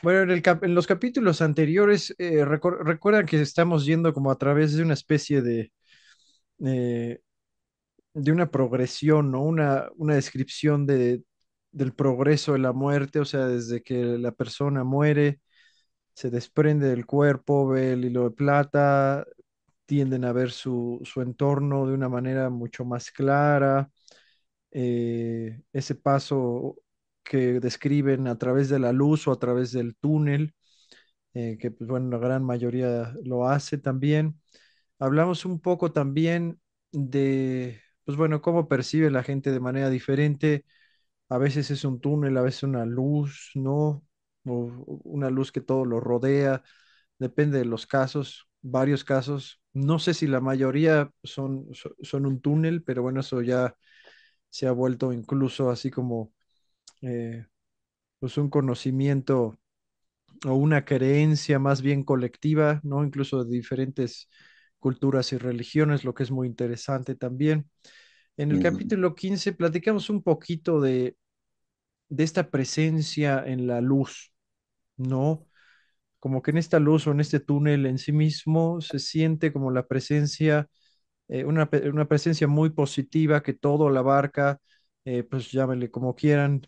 Bueno, en los capítulos anteriores, recuerdan que estamos yendo como a través de una especie eh, de una progresión, ¿no? Una descripción del progreso de la muerte, o sea, desde que la persona muere, se desprende del cuerpo, ve el hilo de plata, tienden a ver su entorno de una manera mucho más clara, ese paso que describen a través de la luz o a través del túnel, que pues bueno, la gran mayoría lo hace también. Hablamos un poco también de, pues bueno, cómo percibe la gente de manera diferente. A veces es un túnel, a veces una luz, ¿no? O una luz que todo lo rodea. Depende de los casos, varios casos. No sé si la mayoría son un túnel, pero bueno, eso ya se ha vuelto incluso así como eh, pues un conocimiento o una creencia más bien colectiva, ¿no? Incluso de diferentes culturas y religiones, lo que es muy interesante también. En el Ujú. capítulo 15 platicamos un poquito de esta presencia en la luz, ¿no? Como que en esta luz o en este túnel en sí mismo se siente como la presencia, una presencia muy positiva que todo la abarca, pues llámenle como quieran,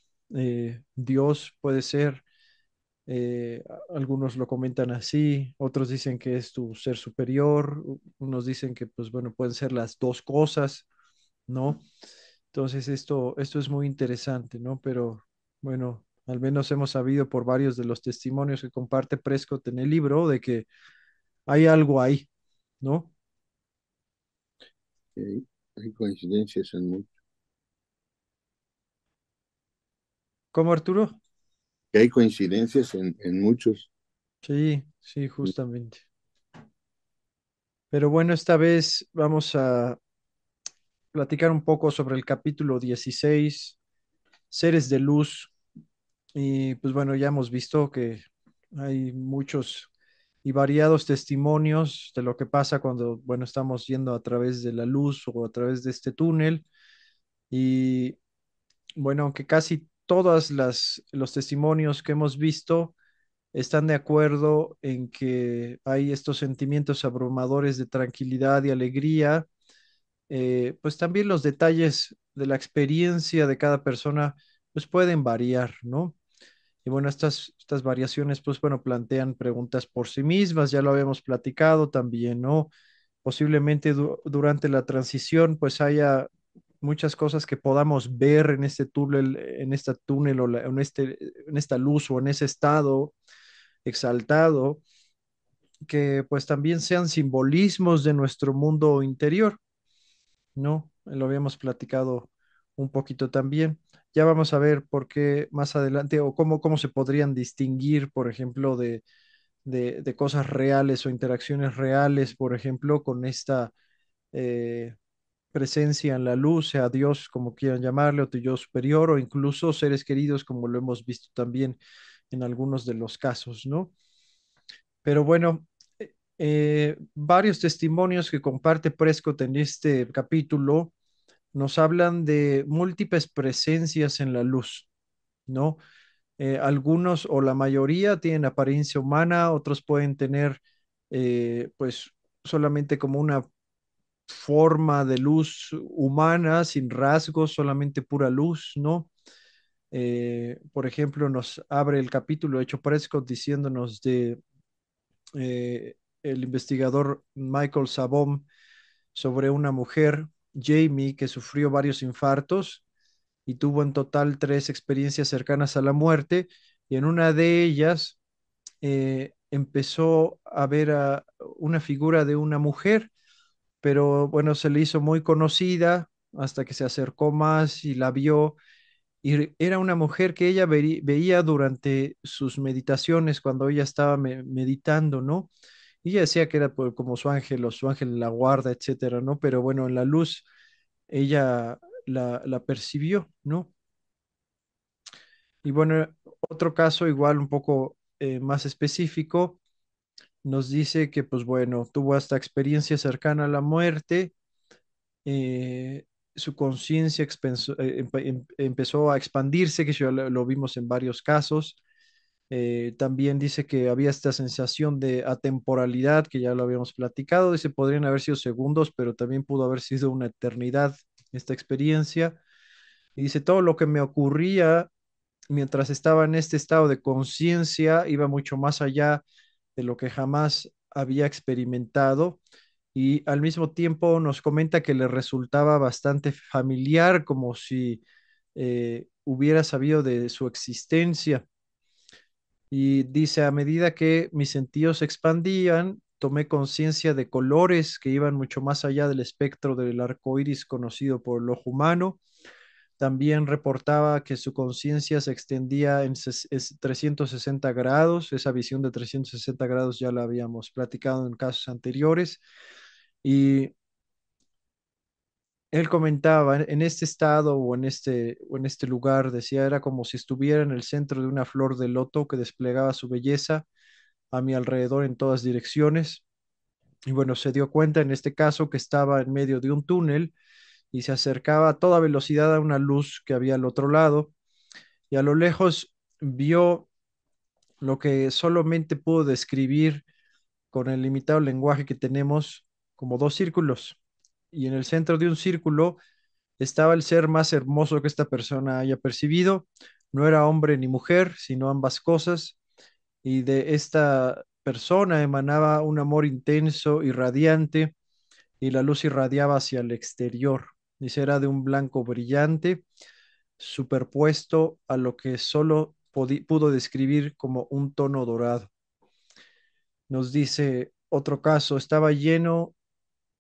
Dios puede ser. Algunos lo comentan así, otros dicen que es tu ser superior, unos dicen que, pues bueno, pueden ser las dos cosas, ¿no? Entonces esto es muy interesante, ¿no? Pero bueno, al menos hemos sabido por varios de los testimonios que comparte Prescott en el libro de que hay algo ahí, ¿no? Hay coincidencias ¿Cómo, Arturo? que hay coincidencias en muchos. Sí, sí, justamente. Pero bueno, esta vez vamos a platicar un poco sobre el capítulo 16, Seres de Luz. Y pues bueno, ya hemos visto que hay muchos y variados testimonios de lo que pasa cuando, bueno, estamos yendo a través de la luz o a través de este túnel. Y bueno, aunque casi todas los testimonios que hemos visto están de acuerdo en que hay estos sentimientos abrumadores de tranquilidad y alegría, pues también los detalles de la experiencia de cada persona pues pueden variar, ¿no? Y bueno, estas variaciones, pues bueno, plantean preguntas por sí mismas, ya lo habíamos platicado también, ¿no? Posiblemente durante la transición, pues haya muchas cosas que podamos ver en este túnel o en esta luz o en ese estado exaltado, que pues también sean simbolismos de nuestro mundo interior, ¿no? Lo habíamos platicado un poquito también. Ya vamos a ver por qué más adelante o cómo se podrían distinguir, por ejemplo, de cosas reales o interacciones reales, por ejemplo, con esta eh, presencia en la luz, sea Dios como quieran llamarle, o tu yo superior, o incluso seres queridos, como lo hemos visto también en algunos de los casos, ¿no? Pero bueno, varios testimonios que comparte Prescott en este capítulo nos hablan de múltiples presencias en la luz, ¿no? Algunos o la mayoría tienen apariencia humana, otros pueden tener pues solamente como una forma de luz humana, sin rasgos, solamente pura luz, ¿no? Por ejemplo, nos abre el capítulo hecho Prescott diciéndonos de el investigador Michael Sabom sobre una mujer, Jamie, que sufrió varios infartos y tuvo en total tres experiencias cercanas a la muerte, y en una de ellas empezó a ver a una figura de una mujer, pero bueno, se le hizo muy conocida hasta que se acercó más y la vio, y era una mujer que ella veía durante sus meditaciones cuando ella estaba meditando, ¿no? Y ella decía que era como su ángel o su ángel de la guarda, etcétera, ¿no? Pero bueno, en la luz ella la percibió, ¿no? Y bueno, otro caso igual un poco más específico, nos dice que pues bueno, tuvo esta experiencia cercana a la muerte, eh, su conciencia empezó a expandirse, que ya lo vimos en varios casos, También dice que había esta sensación de atemporalidad, que ya lo habíamos platicado. Dice, podrían haber sido segundos, pero también pudo haber sido una eternidad esta experiencia. Y dice, todo lo que me ocurría mientras estaba en este estado de conciencia iba mucho más allá de lo que jamás había experimentado. Y al mismo tiempo nos comenta que le resultaba bastante familiar, como si hubiera sabido de su existencia. Y dice, a medida que mis sentidos se expandían, tomé conciencia de colores que iban mucho más allá del espectro del arco iris conocido por el ojo humano. También reportaba que su conciencia se extendía en 360 grados. Esa visión de 360 grados ya la habíamos platicado en casos anteriores. Y él comentaba, en este estado o en este lugar, decía, era como si estuviera en el centro de una flor de loto que desplegaba su belleza a mi alrededor en todas direcciones. Y bueno, se dio cuenta en este caso que estaba en medio de un túnel y se acercaba a toda velocidad a una luz que había al otro lado. Y a lo lejos vio lo que solamente pudo describir con el limitado lenguaje que tenemos como dos círculos. Y en el centro de un círculo estaba el ser más hermoso que esta persona haya percibido. No era hombre ni mujer, sino ambas cosas. Y de esta persona emanaba un amor intenso y radiante, y la luz irradiaba hacia el exterior. Dice, era de un blanco brillante, superpuesto a lo que solo pudo describir como un tono dorado. Nos dice otro caso, estaba lleno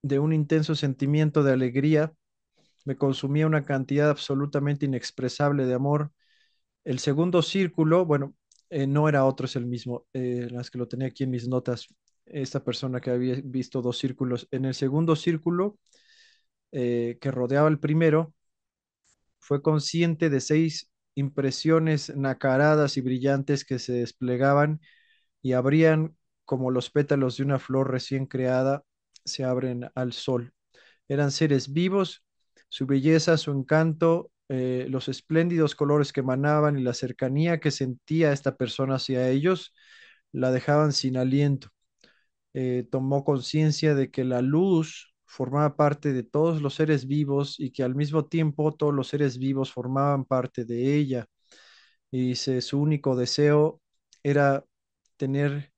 de un intenso sentimiento de alegría, me consumía una cantidad absolutamente inexpresable de amor. El segundo círculo, bueno, no era otro, es el mismo, las que lo tenía aquí en mis notas, esta persona que había visto dos círculos. En el segundo círculo, que rodeaba el primero, fue consciente de 6 impresiones nacaradas y brillantes que se desplegaban y abrían como los pétalos de una flor recién creada se abren al sol. Eran seres vivos, su belleza, su encanto, los espléndidos colores que emanaban y la cercanía que sentía esta persona hacia ellos, la dejaban sin aliento. Tomó conciencia de que la luz formaba parte de todos los seres vivos y que al mismo tiempo todos los seres vivos formaban parte de ella. Y su único deseo era tener,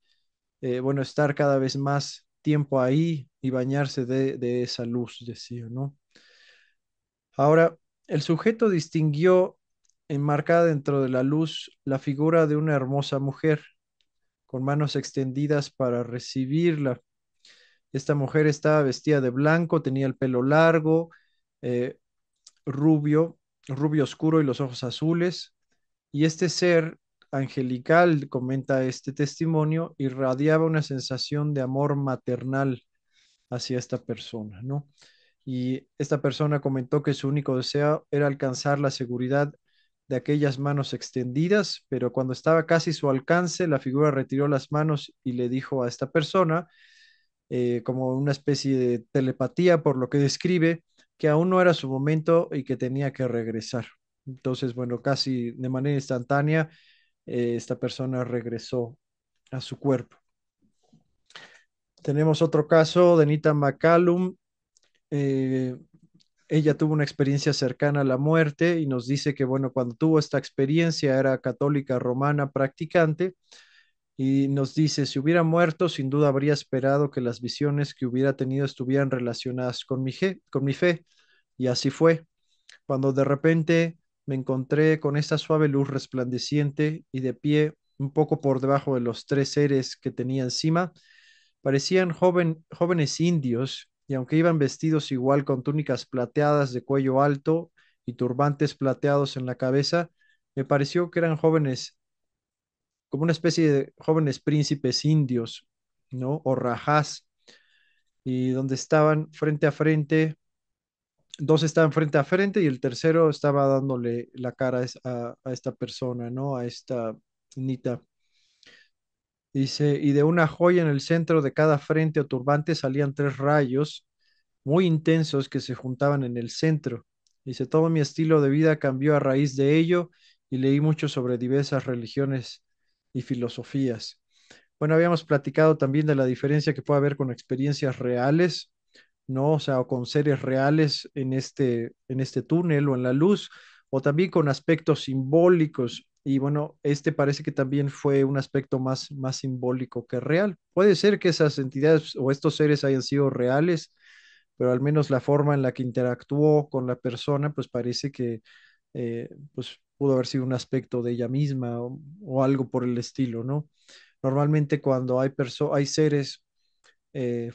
bueno, estar cada vez más tiempo ahí y bañarse de esa luz, decía, ¿no? Ahora, el sujeto distinguió enmarcada dentro de la luz la figura de una hermosa mujer con manos extendidas para recibirla. Esta mujer estaba vestida de blanco, tenía el pelo largo, eh, rubio, rubio oscuro y los ojos azules. Y este ser angelical, comenta este testimonio, irradiaba una sensación de amor maternal hacia esta persona, ¿no? Y esta persona comentó que su único deseo era alcanzar la seguridad de aquellas manos extendidas, pero cuando estaba casi a su alcance, la figura retiró las manos y le dijo a esta persona, como una especie de telepatía por lo que describe, que aún no era su momento y que tenía que regresar. Entonces, bueno, casi de manera instantánea, esta persona regresó a su cuerpo. Tenemos otro caso de Anita McCallum. eh, Ella tuvo una experiencia cercana a la muerte y nos dice que, bueno, cuando tuvo esta experiencia era católica romana practicante y nos dice, si hubiera muerto, sin duda habría esperado que las visiones que hubiera tenido estuvieran relacionadas con mi fe. Y así fue. Cuando de repente me encontré con esta suave luz resplandeciente y de pie, un poco por debajo de los 3 seres que tenía encima, parecían jóvenes indios, y aunque iban vestidos igual con túnicas plateadas de cuello alto y turbantes plateados en la cabeza, me pareció que eran jóvenes, como una especie de jóvenes príncipes indios, ¿no? O rajás, y donde estaban frente a frente, dos estaban frente a frente y el tercero estaba dándole la cara a esta persona, ¿no? A esta Nita. Dice, y de una joya en el centro de cada frente o turbante salían 3 rayos muy intensos que se juntaban en el centro. Dice, todo mi estilo de vida cambió a raíz de ello y leí mucho sobre diversas religiones y filosofías. Bueno, habíamos platicado también de la diferencia que puede haber con experiencias reales, ¿no? O sea, o con seres reales en este túnel o en la luz, o también con aspectos simbólicos. Y bueno, este parece que también fue un aspecto más simbólico que real. Puede ser que esas entidades o estos seres hayan sido reales, pero al menos la forma en la que interactuó con la persona, pues parece que pues pudo haber sido un aspecto de ella misma o algo por el estilo, ¿no? Normalmente cuando hay seres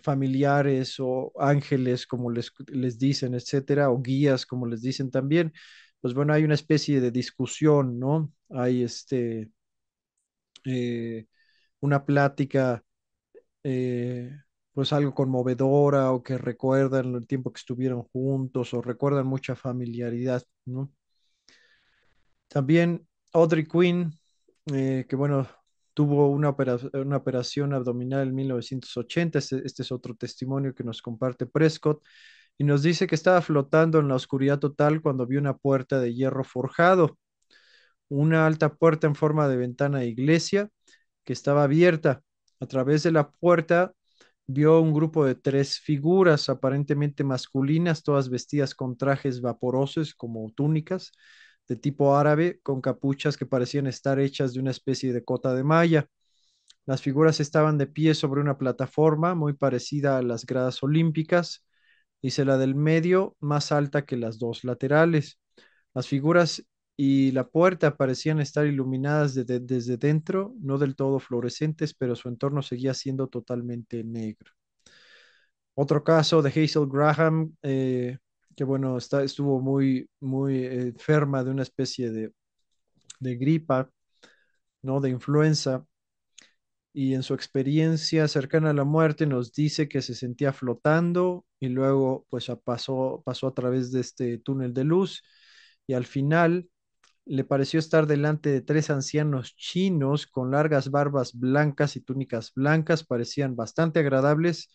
familiares o ángeles, como les dicen, etcétera, o guías, como les dicen también, pues bueno, hay una especie de discusión, ¿no? Hay eh, una plática, eh, pues algo conmovedora o que recuerdan el tiempo que estuvieron juntos o recuerdan mucha familiaridad, ¿no? También Audrey Quinn, que bueno, tuvo una operación abdominal en 1980. Este es otro testimonio que nos comparte Prescott y nos dice que estaba flotando en la oscuridad total cuando vio una puerta de hierro forjado, una alta puerta en forma de ventana de iglesia que estaba abierta. A través de la puerta vio un grupo de tres figuras aparentemente masculinas, todas vestidas con trajes vaporosos como túnicas de tipo árabe, con capuchas que parecían estar hechas de una especie de cota de malla. Las figuras estaban de pie sobre una plataforma muy parecida a las gradas olímpicas, dice la del medio más alta que las dos laterales. Las figuras y la puerta parecían estar iluminadas desde dentro, no del todo fluorescentes, pero su entorno seguía siendo totalmente negro. Otro caso de Hazel Graham, que bueno, estuvo muy enferma de una especie de gripa, ¿no? De influenza, y en su experiencia cercana a la muerte nos dice que se sentía flotando y luego pues pasó a través de este túnel de luz y al final le pareció estar delante de tres ancianos chinos con largas barbas blancas y túnicas blancas, parecían bastante agradables,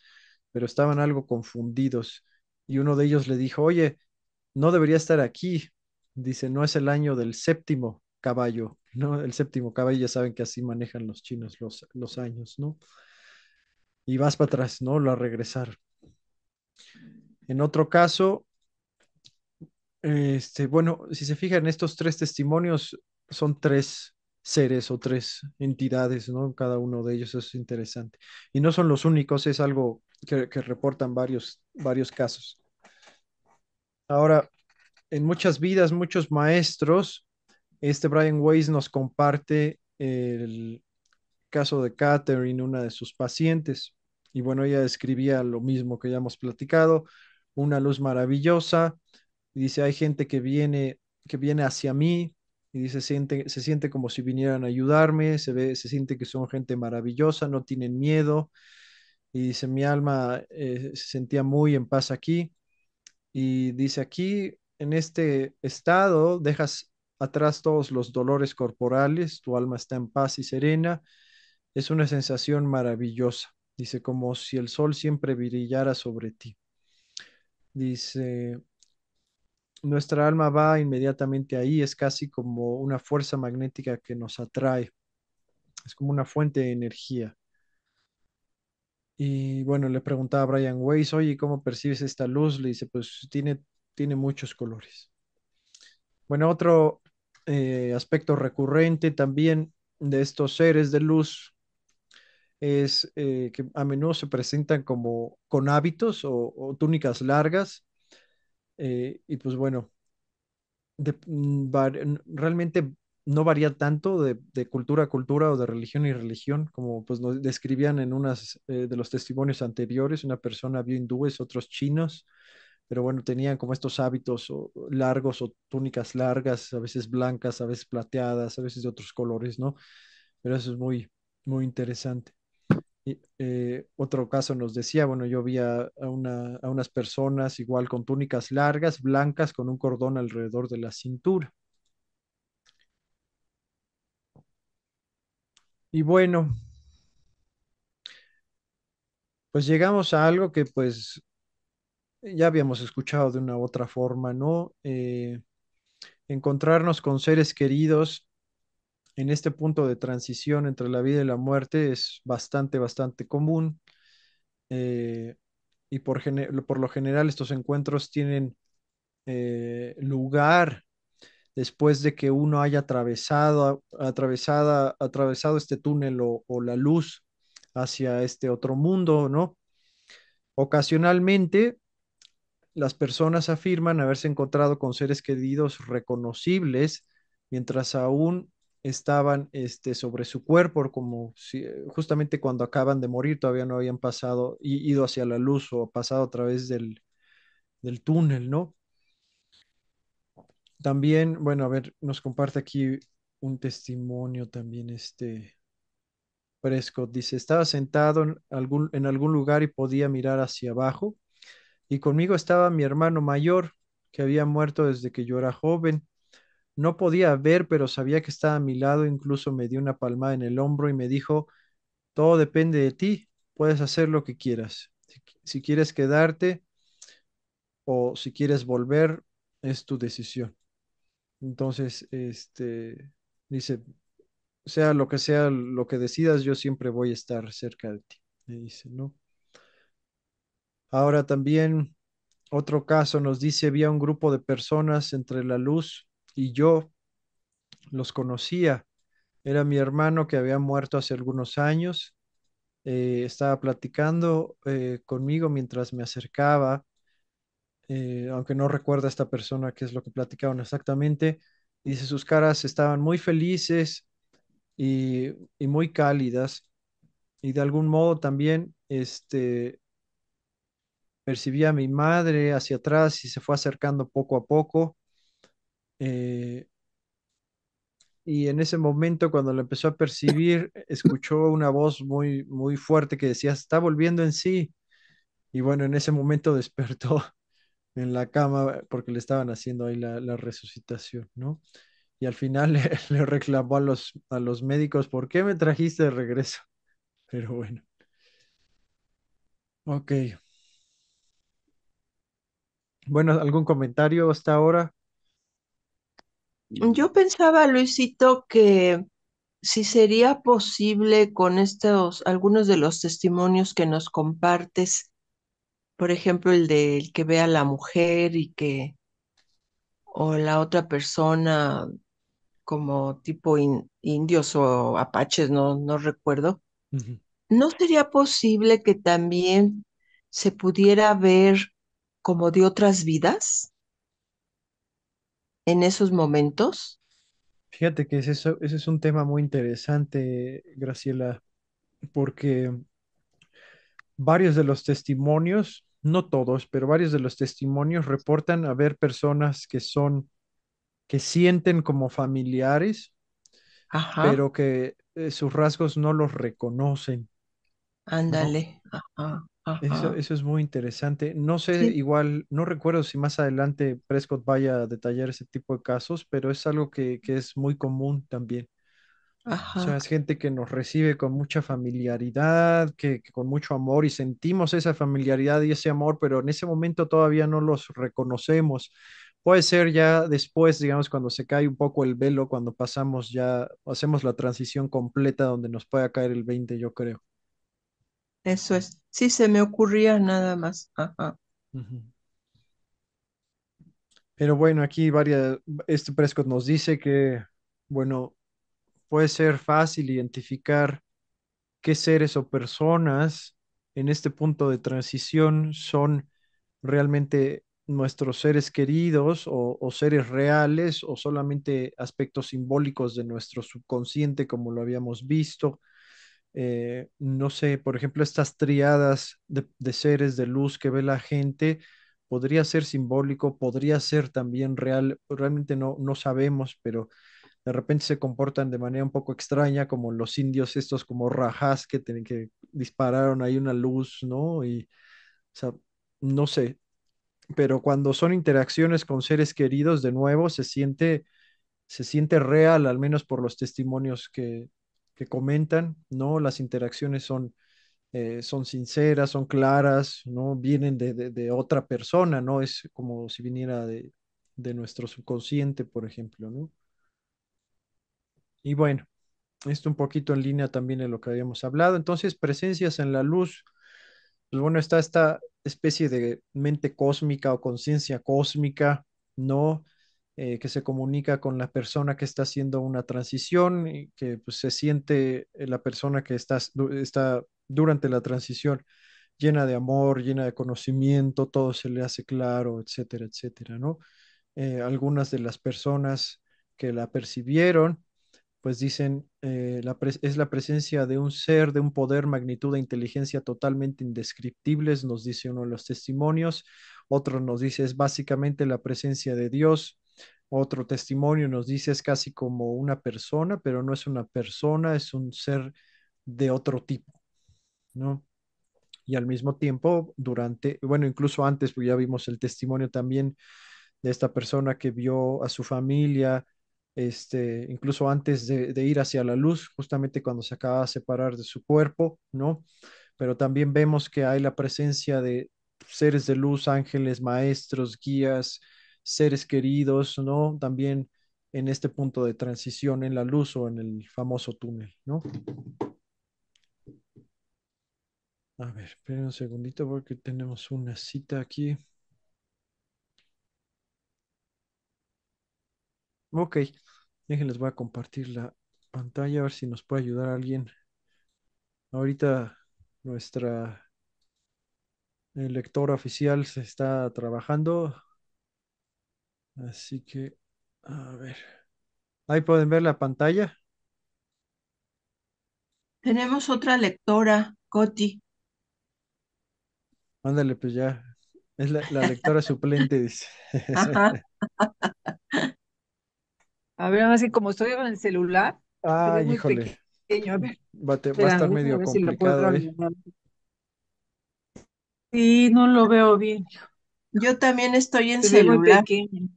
pero estaban algo confundidos. Y uno de ellos le dijo, oye, no debería estar aquí. Dice, no es el año del séptimo caballo, ¿no? El séptimo caballo, ya saben que así manejan los chinos los años, ¿no? Y vas para atrás, ¿no? Lo a regresar. En otro caso, bueno, si se fijan, estos tres testimonios son tres seres o tres entidades, ¿no? Cada uno de ellos es interesante. Y no son los únicos, es algo que reportan varios casos. Ahora, en muchas vidas, muchos maestros, Brian Weiss nos comparte el caso de Catherine, una de sus pacientes. Y bueno, ella describía lo mismo que ya hemos platicado, una luz maravillosa. Y dice, hay gente que viene hacia mí y dice, se siente como si vinieran a ayudarme, se siente que son gente maravillosa, no tienen miedo. Y dice, mi alma se sentía muy en paz aquí. Y dice, aquí en este estado dejas atrás todos los dolores corporales, tu alma está en paz y serena. Es una sensación maravillosa. Dice, como si el sol siempre brillara sobre ti. Dice, nuestra alma va inmediatamente ahí, es casi como una fuerza magnética que nos atrae, es como una fuente de energía. Y bueno, le preguntaba a Brian Weiss, oye, ¿cómo percibes esta luz? Le dice, pues tiene muchos colores. Bueno, otro aspecto recurrente también de estos seres de luz es que a menudo se presentan como con hábitos o túnicas largas. Y pues bueno, realmente no varía tanto de cultura a cultura o de religión y religión, como pues nos describían en unas de los testimonios anteriores. Una persona vio hindúes, otros chinos, pero bueno, tenían como estos hábitos largos o túnicas largas, a veces blancas, a veces plateadas, a veces de otros colores, ¿no? Pero eso es muy interesante. Y, otro caso nos decía, bueno, yo vi a unas personas igual con túnicas largas, blancas, con un cordón alrededor de la cintura. Y bueno, pues llegamos a algo que pues ya habíamos escuchado de una u otra forma, ¿no? Encontrarnos con seres queridos en este punto de transición entre la vida y la muerte es bastante, bastante común. eh, y por lo general estos encuentros tienen lugar después de que uno haya atravesado este túnel o la luz hacia este otro mundo, ¿no? Ocasionalmente, las personas afirman haberse encontrado con seres queridos reconocibles mientras aún estaban sobre su cuerpo, como si justamente cuando acaban de morir todavía no habían pasado, ido hacia la luz o pasado a través del túnel, ¿no? También, bueno, a ver, nos comparte aquí un testimonio también Prescott. Dice, estaba sentado en algún lugar y podía mirar hacia abajo, y conmigo estaba mi hermano mayor, que había muerto desde que yo era joven. No podía ver, pero sabía que estaba a mi lado, incluso me dio una palmada en el hombro y me dijo, todo depende de ti, puedes hacer lo que quieras. Si quieres quedarte o si quieres volver, es tu decisión. Entonces, dice, sea lo que decidas, yo siempre voy a estar cerca de ti, me dice, ¿no? Ahora también otro caso nos dice, había un grupo de personas entre la luz y yo los conocía. Era mi hermano que había muerto hace algunos años. Estaba platicando conmigo mientras me acercaba, aunque no recuerda esta persona qué es lo que platicaban exactamente. Dice, sus caras estaban muy felices y muy cálidas. Y de algún modo también percibí a mi madre hacia atrás y se fue acercando poco a poco. eh, y en ese momento, cuando lo empezó a percibir, escuchó una voz muy, muy fuerte que decía, está volviendo en sí. Y bueno, en ese momento despertó en la cama porque le estaban haciendo ahí la resucitación, ¿no? Y al final le reclamó a los médicos, ¿por qué me trajiste de regreso? Pero bueno, ok. Bueno, ¿algún comentario hasta ahora? Mm, Yo pensaba, Luisito, que si sería posible con estos, algunos de los testimonios que nos compartes, por ejemplo, el del que ve a la mujer o la otra persona como tipo indios o apaches, no recuerdo, Ujú. ¿no sería posible que también se pudiera ver como de otras vidas en esos momentos? Fíjate que ese es un tema muy interesante, Graciela, porque varios de los testimonios, no todos, pero varios de los testimonios reportan haber personas que sienten como familiares, Ajá, pero que sus rasgos no los reconocen, ¿no? ándale, ajá, ajá. Eso es muy interesante. No sé, Sí, igual, no recuerdo si más adelante Prescott vaya a detallar ese tipo de casos, pero es algo que es muy común también. O sea, ajá, es gente que nos recibe con mucha familiaridad, que con mucho amor y sentimos esa familiaridad y ese amor, pero en ese momento todavía no los reconocemos. Puede ser ya después, digamos, cuando se cae un poco el velo, cuando pasamos ya, hacemos la transición completa donde nos pueda caer el 20, yo creo. eso es. Sí, se me ocurría nada más. Ajá, Ujú. Pero bueno, aquí Prescott nos dice que, bueno, puede ser fácil identificar qué seres o personas en este punto de transición son realmente nuestros seres queridos o seres reales o solamente aspectos simbólicos de nuestro subconsciente como lo habíamos visto. No sé, por ejemplo, estas triadas de seres de luz que ve la gente. Podría ser simbólico, podría ser también real, realmente no sabemos, pero de repente se comportan de manera un poco extraña, como los indios estos como rajás que dispararon ahí una luz, ¿no? Y, o sea, no sé, pero cuando son interacciones con seres queridos, de nuevo, se siente real, al menos por los testimonios que comentan, ¿no? Las interacciones son sinceras, son claras, ¿no? Vienen de otra persona, ¿no? Es como si viniera de nuestro subconsciente, por ejemplo, ¿no? Y bueno. esto un poquito en línea también en lo que habíamos hablado. Entonces, presencias en la luz, pues bueno, está esta especie de mente cósmica o conciencia cósmica, ¿no? Que se comunica con la persona que está haciendo una transición y que pues, se siente la persona que está durante la transición llena de amor, llena de conocimiento, todo se le hace claro, etcétera, etcétera, ¿no? Algunas de las personas que la percibieron pues dicen, es la presencia de un ser, de un poder, magnitud e inteligencia totalmente indescriptibles, nos dice uno de los testimonios. Otro nos dice, es básicamente la presencia de Dios. Otro testimonio nos dice, es casi como una persona, pero no es una persona, es un ser de otro tipo, ¿no? Y al mismo tiempo, bueno, incluso antes, pues ya vimos el testimonio también de esta persona que vio a su familia, incluso antes de ir hacia la luz, justamente cuando se acaba de separar de su cuerpo, ¿no? Pero también vemos que hay la presencia de seres de luz, ángeles, maestros, guías, seres queridos, ¿no? También en este punto de transición en la luz o en el famoso túnel, ¿no? A ver, esperen un segundito porque tenemos una cita aquí. Ok, déjenles, voy a compartir la pantalla a ver si nos puede ayudar alguien. Ahorita nuestra lectora oficial se está trabajando, así que, a ver, ahí pueden ver la pantalla. Tenemos otra lectora, Coti. Ándale, pues ya, es la lectora suplente, dice. Ajá. A ver, así como estoy con el celular, se ve Ay, muy híjole, pequeño. A ver, va a espérame, estar déjame medio ver si lo puedo complicado, ¿eh? agrandar. Sí, no lo veo bien. Yo también estoy en Se ve muy celular. pequeño.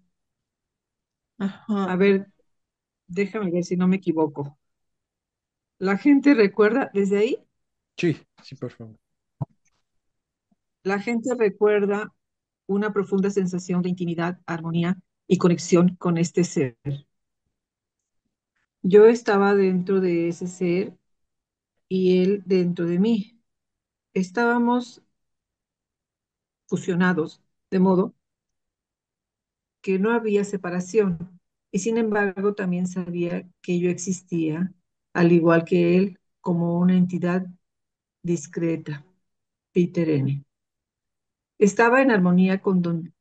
A Ajá. ver, déjame ver si no me equivoco. La gente recuerda, desde ahí, Sí, sí, por favor. la gente recuerda una profunda sensación de intimidad, armonía y conexión con este ser. Yo estaba dentro de ese ser y él dentro de mí. Estábamos fusionados, de modo que no había separación, y sin embargo también sabía que yo existía, al igual que él, como una entidad discreta. Peter N. Estaba en armonía con donde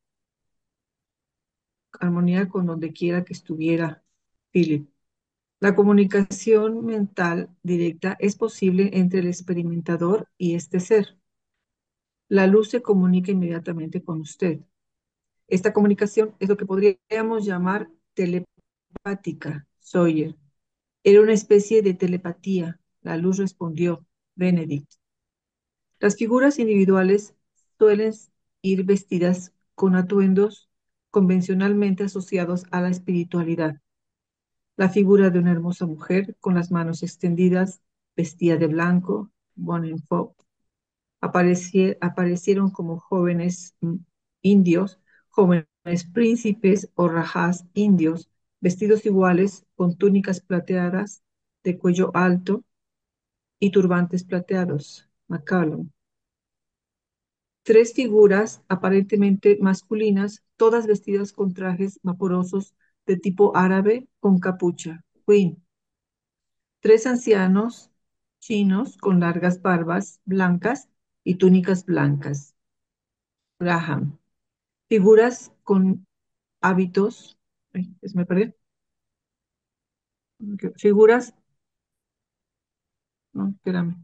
quiera que estuviera Philip. La comunicación mental directa es posible entre el experimentador y este ser. La luz se comunica inmediatamente con usted. Esta comunicación es lo que podríamos llamar telepática, Sawyer. Era una especie de telepatía. La luz respondió, Benedict. Las figuras individuales suelen ir vestidas con atuendos convencionalmente asociados a la espiritualidad. La figura de una hermosa mujer con las manos extendidas, vestida de blanco, Bonenfant, aparecieron como jóvenes indios, jóvenes príncipes o rajás indios, vestidos iguales, con túnicas plateadas de cuello alto y turbantes plateados. McCallum. Tres figuras aparentemente masculinas, todas vestidas con trajes vaporosos de tipo árabe con capucha. Queen. Tres ancianos chinos con largas barbas blancas y túnicas blancas. Graham. Figuras con hábitos. Ay, me perdí. Figuras, no, espérame.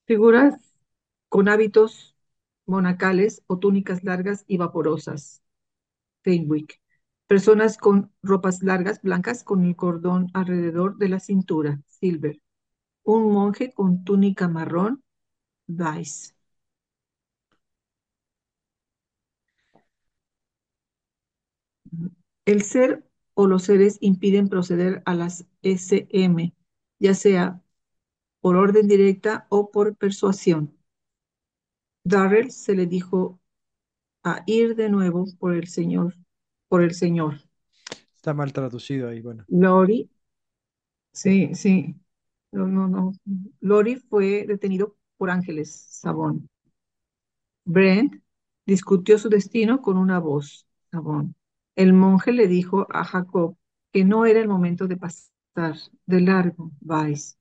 Figuras con hábitos monacales o túnicas largas y vaporosas. Fenwick. Personas con ropas largas blancas con el cordón alrededor de la cintura. Silver. Un monje con túnica marrón. Vice. El ser o los seres impiden proceder a las SM, ya sea por orden directa o por persuasión. Darrell se le dijo a ir de nuevo por el Señor. Está mal traducido ahí, bueno. Lori Sí, sí. No, no, no. Lori fue detenido por ángeles, Sabón. Brent discutió su destino con una voz, Sabón. El monje le dijo a Jacob que no era el momento de pasar de largo, Vice.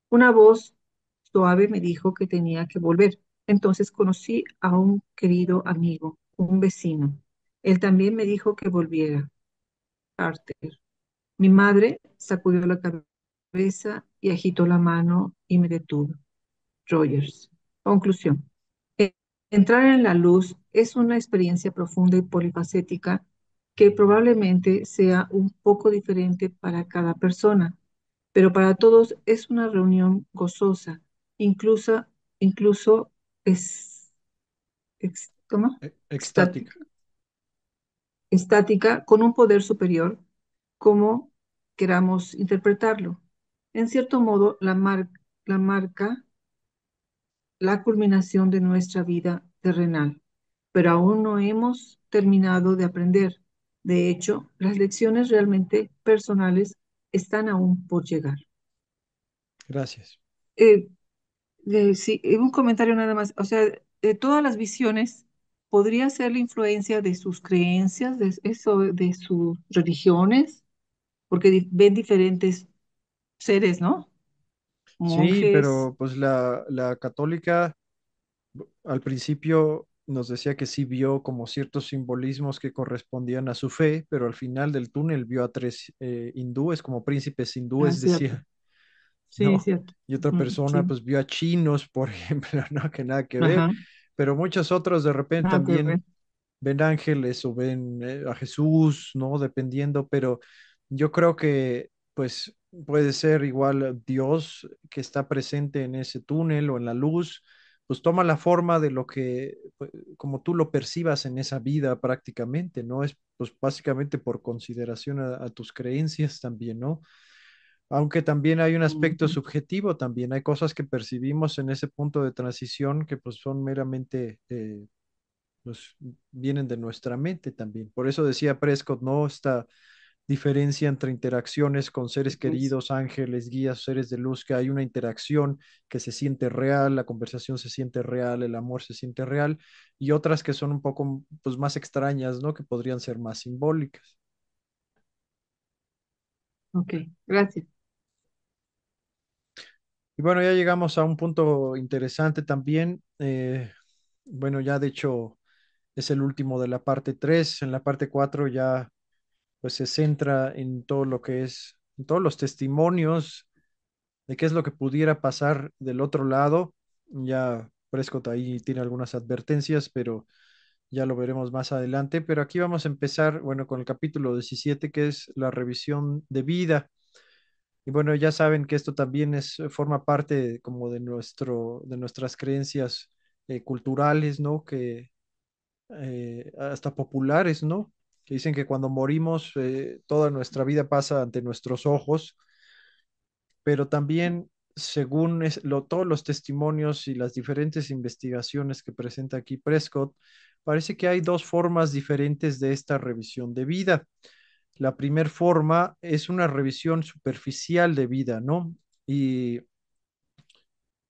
Una voz suave me dijo que tenía que volver. Entonces conocí a un querido amigo, un vecino. Él también me dijo que volviera, Carter. Mi madre sacudió la cabeza y agitó la mano y me detuvo. Rogers. Conclusión. E- Entrar en la luz es una experiencia profunda y polifacética que probablemente sea un poco diferente para cada persona, pero para todos es una reunión gozosa, incluso, incluso es, ¿cómo? Extática. Estática con un poder superior, como queramos interpretarlo. En cierto modo, la marca la culminación de nuestra vida terrenal, pero aún no hemos terminado de aprender. De hecho, las lecciones realmente personales están aún por llegar. Gracias. Eh, sí, un comentario nada más. O sea, de todas las visiones, podría ser la influencia de sus creencias, de eso, de sus religiones, porque ven diferentes seres, ¿no? Sí, Monjes, pero pues la católica al principio nos decía que sí vio como ciertos simbolismos que correspondían a su fe, pero al final del túnel vio a tres hindúes como príncipes ah, hindúes, cierto, decía, sí, ¿no? cierto. Y otra Ujú, persona sí, pues vio a chinos, por ejemplo, ¿no? Que nada que ver, ajá, pero muchos otros de repente nada que ver. también ven ángeles o ven a Jesús, ¿no? Dependiendo, pero yo creo que pues puede ser igual Dios que está presente en ese túnel o en la luz, pues toma la forma de lo que, pues, como tú lo percibas en esa vida prácticamente, ¿no? Es pues básicamente por consideración a tus creencias también, ¿no? Aunque también hay un aspecto Ujú. subjetivo, también hay cosas que percibimos en ese punto de transición que pues son meramente pues vienen de nuestra mente también. Por eso decía Prescott, ¿no? Esta diferencia entre interacciones con seres Pues, queridos, ángeles, guías, seres de luz, que hay una interacción que se siente real, la conversación se siente real, el amor se siente real, y otras que son un poco pues, más extrañas, ¿no? Que podrían ser más simbólicas. ok, gracias. Y bueno, ya llegamos a un punto interesante también. Bueno, ya de hecho es el último de la parte 3. En la parte 4 ya pues se centra en todo lo que es, en todos los testimonios de qué es lo que pudiera pasar del otro lado. Ya Prescott ahí tiene algunas advertencias, pero ya lo veremos más adelante. Pero aquí vamos a empezar, bueno, con el capítulo 17 que es la revisión de vida. Y bueno, ya saben que esto también es, forma parte como de de nuestras creencias culturales, ¿no? Que hasta populares, ¿no? Que dicen que cuando morimos, toda nuestra vida pasa ante nuestros ojos, pero también, según todos los testimonios y las diferentes investigaciones que presenta aquí Prescott, parece que hay dos formas diferentes de esta revisión de vida. La primera forma es una revisión superficial de vida, ¿no? Y,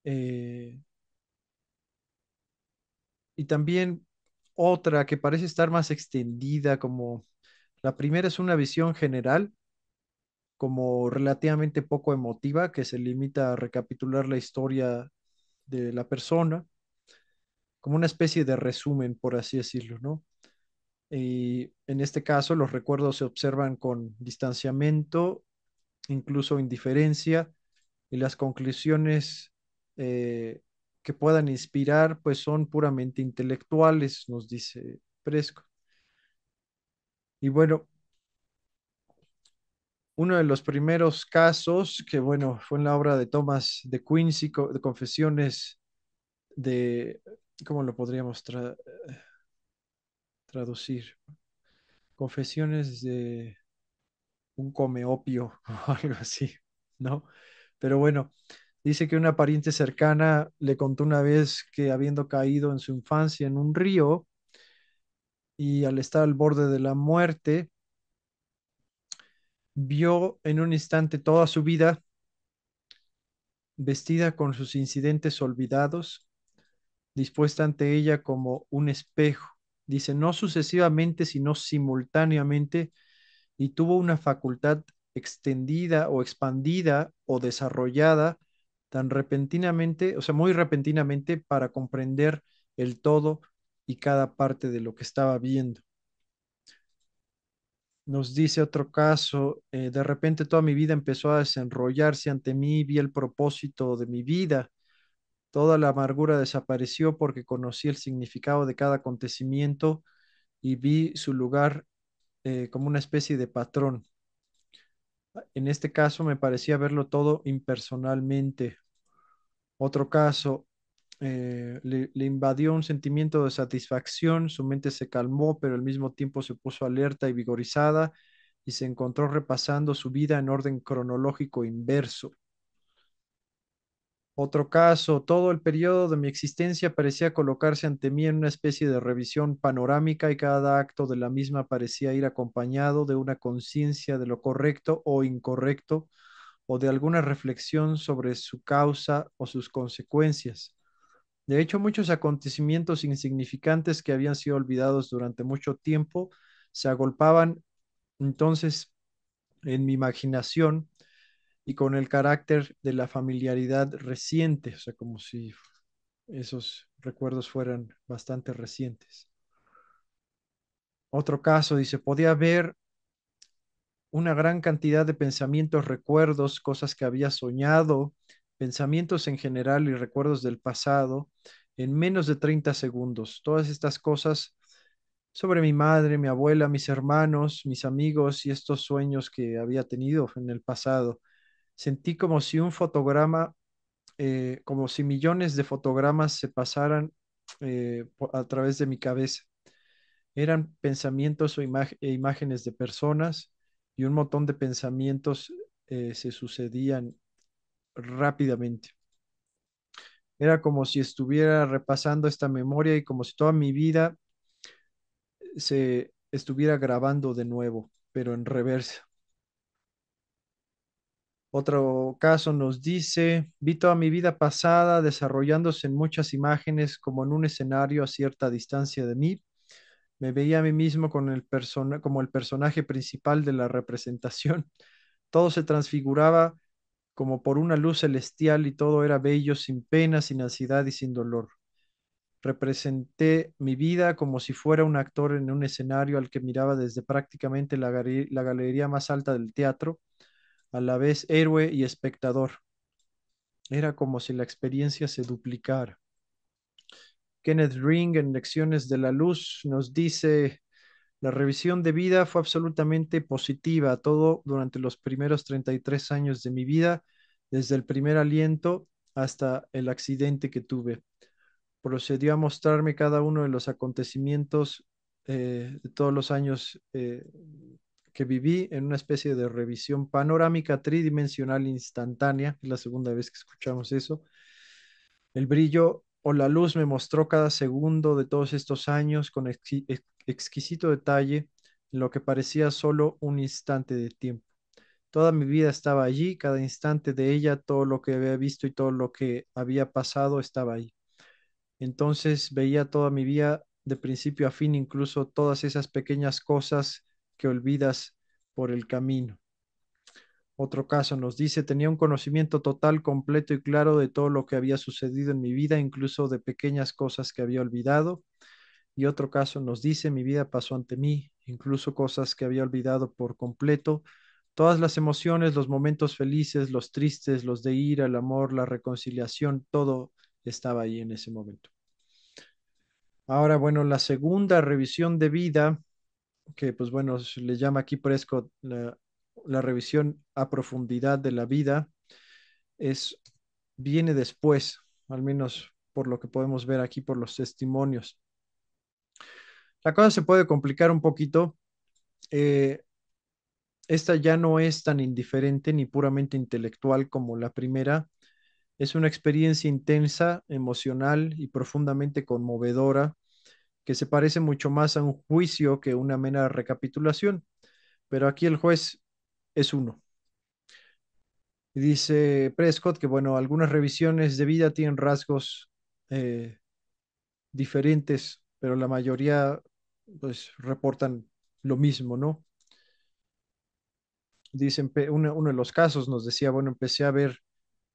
eh, y también otra que parece estar más extendida, como la primera es una visión general como relativamente poco emotiva, que se limita a recapitular la historia de la persona, como una especie de resumen, por así decirlo, ¿no? Y en este caso, los recuerdos se observan con distanciamiento, incluso indiferencia, y las conclusiones que puedan inspirar, pues son puramente intelectuales, nos dice Presco. Y bueno, uno de los primeros casos, que bueno, fue en la obra de Thomas de Quincy, de Confesiones de, ¿cómo lo podríamos traducir? Confesiones de un come opio o algo así, ¿no? Pero bueno, dice que una pariente cercana le contó una vez que habiendo caído en su infancia en un río y al estar al borde de la muerte, Vio en un instante toda su vida vestida con sus incidentes olvidados, dispuesta ante ella como un espejo. Dice, no sucesivamente, sino simultáneamente, y tuvo una facultad extendida o expandida o desarrollada tan repentinamente, o sea, muy repentinamente para comprender el todo y cada parte de lo que estaba viendo. Nos dice otro caso, de repente toda mi vida empezó a desenrollarse ante mí, vi el propósito de mi vida, toda la amargura desapareció porque conocí el significado de cada acontecimiento y vi su lugar como una especie de patrón. En este caso me parecía verlo todo impersonalmente. Otro caso, le invadió un sentimiento de satisfacción, su mente se calmó, pero al mismo tiempo se puso alerta y vigorizada y se encontró repasando su vida en orden cronológico inverso. Otro caso, todo el periodo de mi existencia parecía colocarse ante mí en una especie de revisión panorámica y cada acto de la misma parecía ir acompañado de una conciencia de lo correcto o incorrecto o de alguna reflexión sobre su causa o sus consecuencias. De hecho, muchos acontecimientos insignificantes que habían sido olvidados durante mucho tiempo se agolpaban entonces en mi imaginación y con el carácter de la familiaridad reciente, o sea, como si esos recuerdos fueran bastante recientes. Otro caso dice, podía ver una gran cantidad de pensamientos, recuerdos, cosas que había soñado, pensamientos en general y recuerdos del pasado en menos de 30 segundos. Todas estas cosas sobre mi madre, mi abuela, mis hermanos, mis amigos y estos sueños que había tenido en el pasado. Sentí como si un fotograma, como si millones de fotogramas se pasaran a través de mi cabeza. Eran pensamientos e imágenes de personas y un montón de pensamientos se sucedían rápidamente. Era como si estuviera repasando esta memoria y como si toda mi vida se estuviera grabando de nuevo, pero en reversa. Otro caso nos dice, vi toda mi vida pasada desarrollándose en muchas imágenes como en un escenario a cierta distancia de mí. Me veía a mí mismo con como el personaje principal de la representación. Todo se transfiguraba como por una luz celestial y todo era bello, sin pena, sin ansiedad y sin dolor. Representé mi vida como si fuera un actor en un escenario al que miraba desde prácticamente la galería más alta del teatro, a la vez héroe y espectador. Era como si la experiencia se duplicara. Kenneth Ring en Lecciones de la Luz nos dice, la revisión de vida fue absolutamente positiva, todo durante los primeros 33 años de mi vida, desde el primer aliento hasta el accidente que tuve. Procedió a mostrarme cada uno de los acontecimientos de todos los años que viví en una especie de revisión panorámica tridimensional instantánea. Es la segunda vez que escuchamos eso. El brillo o la luz me mostró cada segundo de todos estos años con exquisito detalle en lo que parecía solo un instante de tiempo. Toda mi vida estaba allí, cada instante de ella, todo lo que había visto y todo lo que había pasado estaba ahí. Entonces veía toda mi vida de principio a fin, incluso todas esas pequeñas cosas que olvidas por el camino. Otro caso nos dice, tenía un conocimiento total, completo y claro de todo lo que había sucedido en mi vida, incluso de pequeñas cosas que había olvidado. Y otro caso nos dice, mi vida pasó ante mí, incluso cosas que había olvidado por completo. Todas las emociones, los momentos felices, los tristes, los de ira, el amor, la reconciliación, todo estaba ahí en ese momento. Ahora, bueno, la segunda revisión de vida, que pues bueno, se le llama aquí Prescott la revisión a profundidad de la vida, es, viene después, al menos por lo que podemos ver aquí por los testimonios. La cosa se puede complicar un poquito. eh, Esta ya no es tan indiferente ni puramente intelectual como la primera. Es una experiencia intensa, emocional y profundamente conmovedora que se parece mucho más a un juicio que una mera recapitulación. Pero aquí el juez es uno. Y dice Prescott que, bueno, algunas revisiones de vida tienen rasgos eh, diferentes, pero la mayoría, pues, reportan lo mismo, ¿no? Dicen, uno de los casos nos decía, bueno, empecé a ver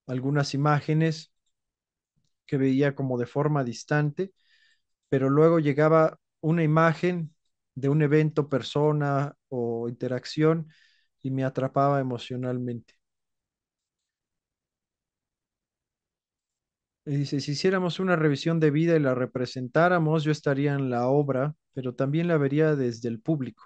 algunas imágenes que veía como de forma distante, pero luego llegaba una imagen de un evento, persona o interacción y me atrapaba emocionalmente. Y dice, si hiciéramos una revisión de vida y la representáramos, yo estaría en la obra, pero también la vería desde el público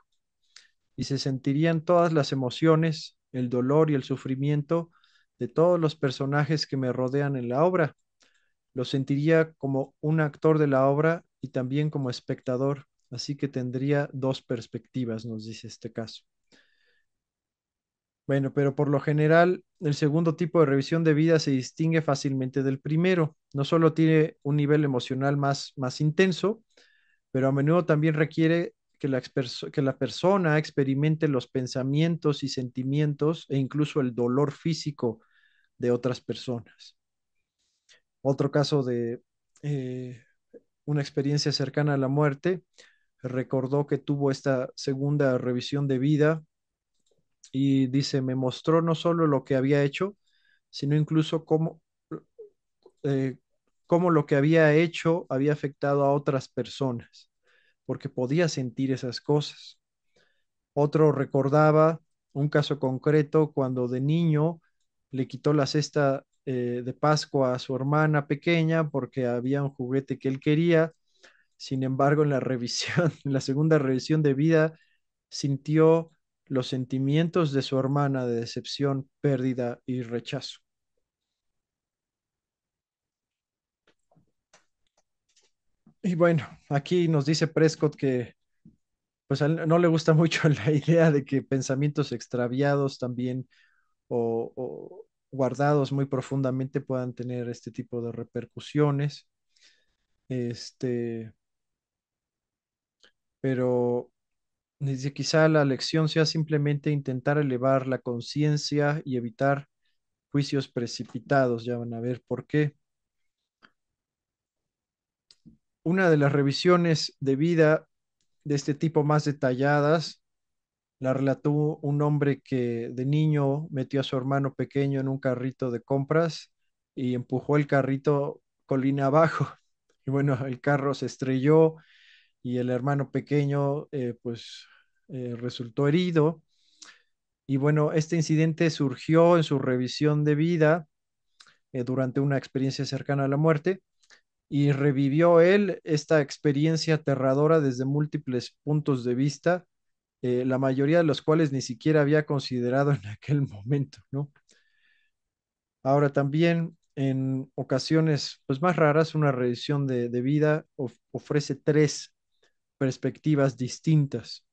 y se sentirían todas las emociones, el dolor y el sufrimiento de todos los personajes que me rodean en la obra. Lo sentiría como un actor de la obra y también como espectador, así que tendría dos perspectivas, nos dice este caso. Bueno, pero por lo general, el segundo tipo de revisión de vida se distingue fácilmente del primero. No solo tiene un nivel emocional más intenso, pero a menudo también requiere que la persona experimente los pensamientos y sentimientos e incluso el dolor físico de otras personas. Otro caso de eh, una experiencia cercana a la muerte, recordó que tuvo esta segunda revisión de vida y dice, me mostró no solo lo que había hecho, sino incluso eh, cómo lo que había hecho había afectado a otras personas, porque podía sentir esas cosas. Otro recordaba un caso concreto cuando de niño le quitó la cesta de Pascua a su hermana pequeña porque había un juguete que él quería. Sin embargo, en la revisión, en la segunda revisión de vida, sintió los sentimientos de su hermana de decepción, pérdida y rechazo. Y bueno, aquí nos dice Prescott que pues a él no le gusta mucho la idea de que pensamientos extraviados también o guardados muy profundamente puedan tener este tipo de repercusiones. Este, pero dice, quizá la lección sea simplemente intentar elevar la conciencia y evitar juicios precipitados. Ya van a ver por qué. Una de las revisiones de vida de este tipo más detalladas la relató un hombre que de niño metió a su hermano pequeño en un carrito de compras y empujó el carrito colina abajo. Y bueno, el carro se estrelló y el hermano pequeño resultó herido. Y bueno, este incidente surgió en su revisión de vida durante una experiencia cercana a la muerte y revivió él esta experiencia aterradora desde múltiples puntos de vista, la mayoría de los cuales ni siquiera había considerado en aquel momento, ¿no? Ahora también en ocasiones pues más raras, una revisión de vida ofrece tres perspectivas distintas: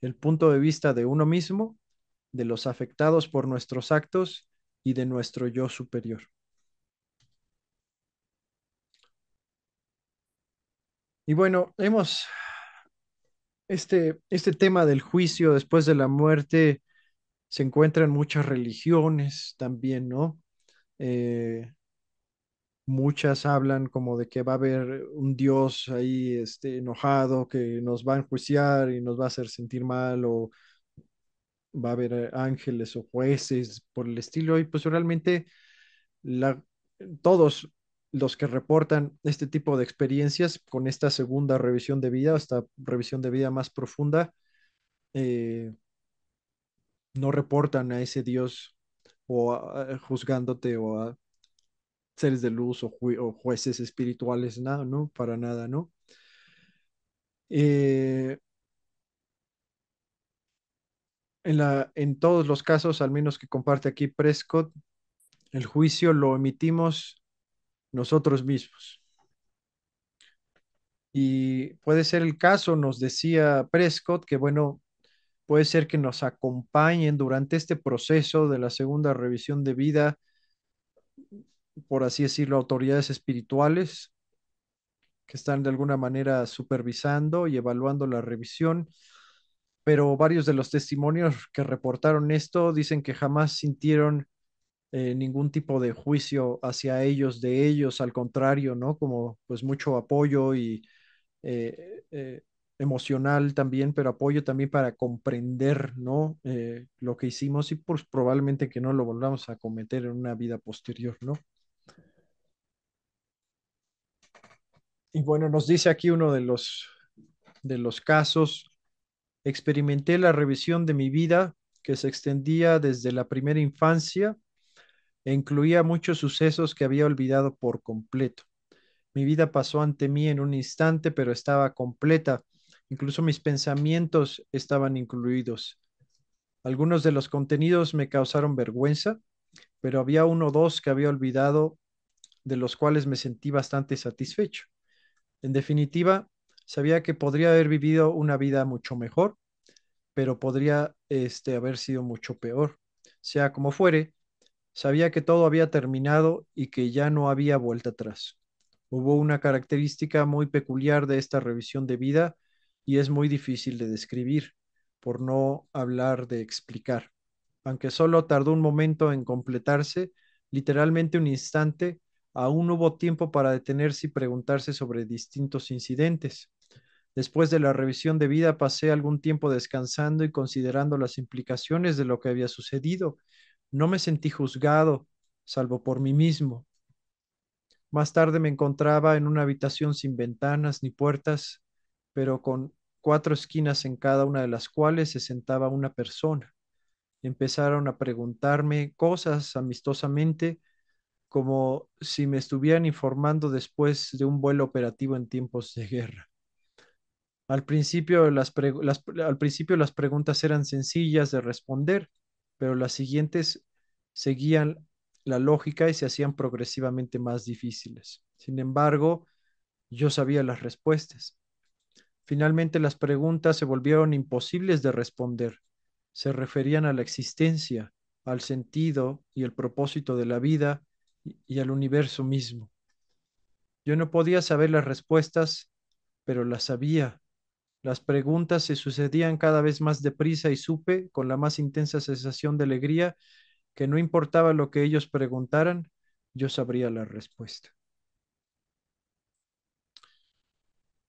el punto de vista de uno mismo, de los afectados por nuestros actos y de nuestro yo superior. Y bueno, este tema del juicio después de la muerte se encuentra en muchas religiones también, ¿no? Eh, Muchas hablan como de que va a haber un Dios ahí enojado que nos va a enjuiciar y nos va a hacer sentir mal, o va a haber ángeles o jueces por el estilo. Y pues realmente la, todos los que reportan este tipo de experiencias con esta segunda revisión de vida, esta revisión de vida más profunda, eh, no reportan a ese Dios o juzgándote o a seres de luz o jueces espirituales, nada, ¿no? Para nada, ¿no? Eh, en todos los casos, al menos que comparte aquí Prescott, el juicio lo emitimos nosotros mismos. Y puede ser el caso, nos decía Prescott, que bueno, puede ser que nos acompañen durante este proceso de la segunda revisión de vida, por así decirlo, autoridades espirituales que están de alguna manera supervisando y evaluando la revisión. pero varios de los testimonios que reportaron esto dicen que jamás sintieron ningún tipo de juicio hacia ellos, de ellos, al contrario, ¿no? Como pues mucho apoyo y emocional también, pero apoyo también para comprender, ¿no? Lo que hicimos y pues probablemente que no lo volvamos a cometer en una vida posterior, ¿no? Y bueno, nos dice aquí uno de los casos: experimenté la revisión de mi vida que se extendía desde la primera infancia e incluía muchos sucesos que había olvidado por completo. Mi vida pasó ante mí en un instante, pero estaba completa. Incluso mis pensamientos estaban incluidos. Algunos de los contenidos me causaron vergüenza, pero había uno o dos que había olvidado, de los cuales me sentí bastante satisfecho. En definitiva, sabía que podría haber vivido una vida mucho mejor, pero podría haber sido mucho peor. Sea como fuere, sabía que todo había terminado y que ya no había vuelta atrás. Hubo una característica muy peculiar de esta revisión de vida y es muy difícil de describir, por no hablar de explicar. Aunque solo tardó un momento en completarse, literalmente un instante, aún hubo tiempo para detenerse y preguntarse sobre distintos incidentes. Después de la revisión de vida, pasé algún tiempo descansando y considerando las implicaciones de lo que había sucedido. No me sentí juzgado, salvo por mí mismo. Más tarde me encontraba en una habitación sin ventanas ni puertas, pero con cuatro esquinas en cada una de las cuales se sentaba una persona. Empezaron a preguntarme cosas amistosamente, como si me estuvieran informando después de un vuelo operativo en tiempos de guerra. Al principio las preguntas eran sencillas de responder, pero las siguientes seguían la lógica y se hacían progresivamente más difíciles. Sin embargo, yo sabía las respuestas. Finalmente las preguntas se volvieron imposibles de responder. Se referían a la existencia, al sentido y el propósito de la vida y al universo mismo. Yo no podía saber las respuestas, pero las sabía. Las preguntas se sucedían cada vez más deprisa y supe, con la más intensa sensación de alegría, que no importaba lo que ellos preguntaran, yo sabría la respuesta.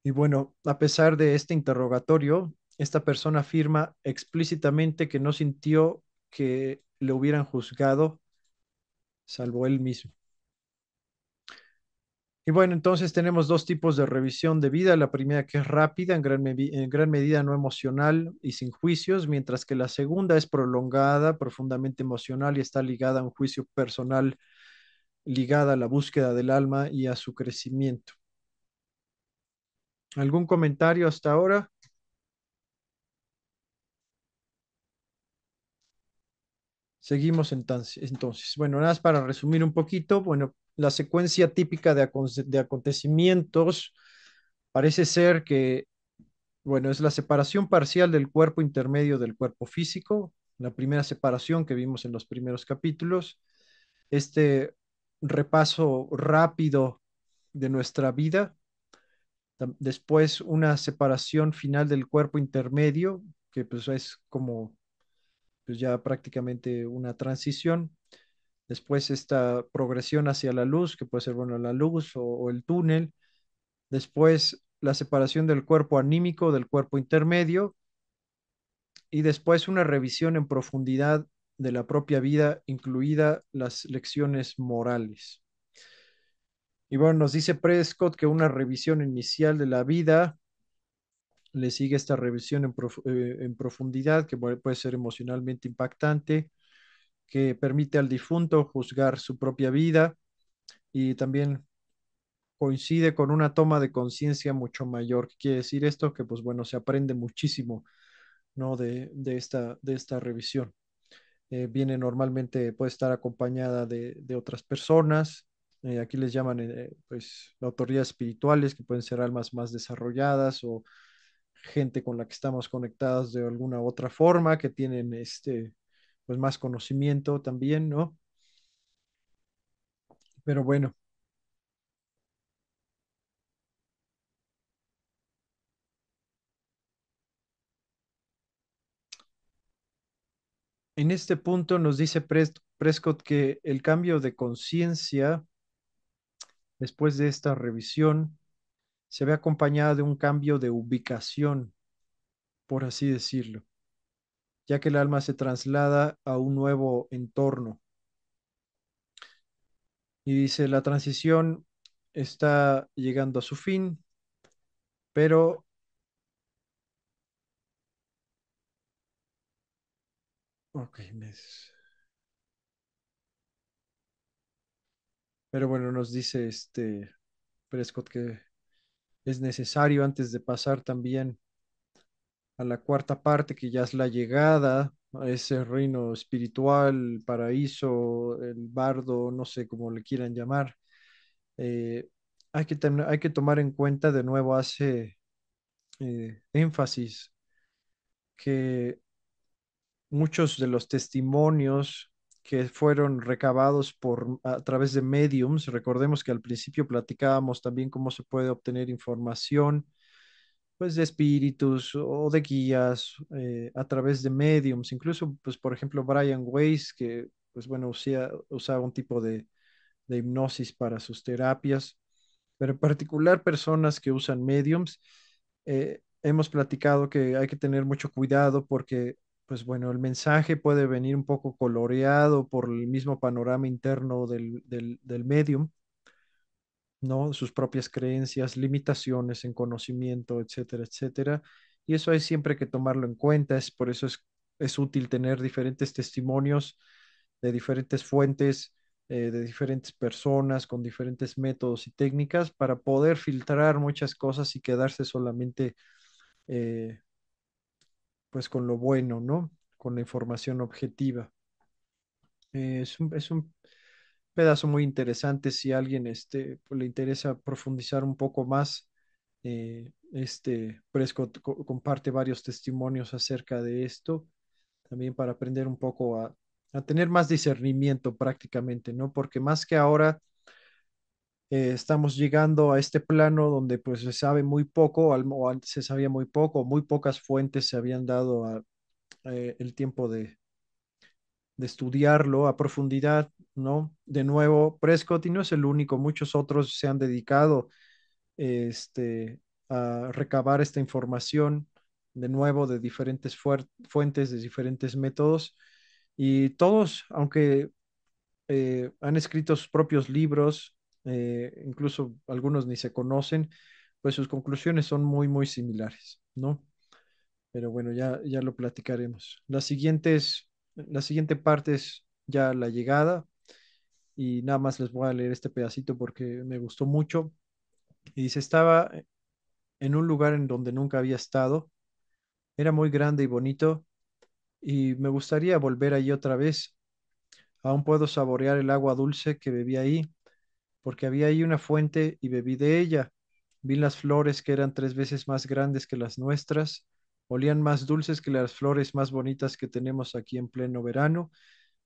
Y bueno, a pesar de este interrogatorio, esta persona afirma explícitamente que no sintió que le hubieran juzgado, salvo él mismo. Y bueno, entonces tenemos dos tipos de revisión de vida. La primera, que es rápida, en gran medida no emocional y sin juicios, mientras que la segunda es prolongada, profundamente emocional y está ligada a un juicio personal, ligada a la búsqueda del alma y a su crecimiento. ¿Algún comentario hasta ahora? Seguimos entonces. Bueno, nada más para resumir un poquito. Bueno, la secuencia típica de acontecimientos parece ser que, bueno, es la separación parcial del cuerpo intermedio del cuerpo físico, la primera separación que vimos en los primeros capítulos, este repaso rápido de nuestra vida, después una separación final del cuerpo intermedio, que pues es como pues ya prácticamente una transición. Después esta progresión hacia la luz, que puede ser, bueno, la luz o el túnel. Después la separación del cuerpo anímico del cuerpo intermedio. Y después una revisión en profundidad de la propia vida, incluida las lecciones morales. Y bueno, nos dice Prescott que una revisión inicial de la vida le sigue esta revisión en profundidad, que puede ser emocionalmente impactante, que permite al difunto juzgar su propia vida y también coincide con una toma de conciencia mucho mayor. ¿Qué quiere decir esto? Que pues bueno, se aprende muchísimo, ¿no? De esta revisión. Viene normalmente, puede estar acompañada de otras personas. Aquí les llaman pues autoridades espirituales, que pueden ser almas más desarrolladas o gente con la que estamos conectados de alguna otra forma, que tienen pues más conocimiento también, ¿no? Pero bueno, En este punto nos dice Prescott que el cambio de conciencia después de esta revisión se ve acompañada de un cambio de ubicación, por así decirlo, ya que el alma se traslada a un nuevo entorno. Y dice, la transición está llegando a su fin, pero, ok, pero bueno, nos dice Prescott que es necesario antes de pasar también a la cuarta parte, que ya es la llegada a ese reino espiritual, el paraíso, el bardo, no sé cómo le quieran llamar. Hay que tomar en cuenta, de nuevo hace énfasis que muchos de los testimonios que fueron recabados a través de mediums, recordemos que al principio platicábamos también cómo se puede obtener información, pues de espíritus o de guías a través de mediums, incluso pues por ejemplo Brian Weiss, que pues bueno usaba un tipo de hipnosis para sus terapias, pero en particular personas que usan mediums, hemos platicado que hay que tener mucho cuidado porque, pues bueno, el mensaje puede venir un poco coloreado por el mismo panorama interno del medium, ¿no? Sus propias creencias, limitaciones en conocimiento, etcétera, etcétera. Y eso hay siempre que tomarlo en cuenta, por eso es útil tener diferentes testimonios de diferentes fuentes, de diferentes personas, con diferentes métodos y técnicas para poder filtrar muchas cosas y quedarse solamente eh, pues con lo bueno, ¿no? Con la información objetiva. Es un pedazo muy interesante si a alguien pues, le interesa profundizar un poco más. Prescott comparte varios testimonios acerca de esto, también para aprender un poco a tener más discernimiento prácticamente, ¿no? Porque más que ahora estamos llegando a este plano donde pues se sabe muy poco, o antes se sabía muy poco, muy pocas fuentes se habían dado el tiempo de estudiarlo a profundidad, ¿no? De nuevo, Prescott, y no es el único, muchos otros se han dedicado a recabar esta información, de nuevo, de diferentes fuentes, de diferentes métodos, y todos, aunque han escrito sus propios libros, incluso algunos ni se conocen, pues sus conclusiones son muy, muy similares, ¿no? Pero bueno, ya lo platicaremos. La siguiente parte es ya la llegada y nada más les voy a leer este pedacito porque me gustó mucho. Y dice, estaba en un lugar en donde nunca había estado, era muy grande y bonito y me gustaría volver allí otra vez. Aún puedo saborear el agua dulce que bebí ahí, porque había ahí una fuente y bebí de ella. Vi las flores que eran 3 veces más grandes que las nuestras, olían más dulces que las flores más bonitas que tenemos aquí en pleno verano.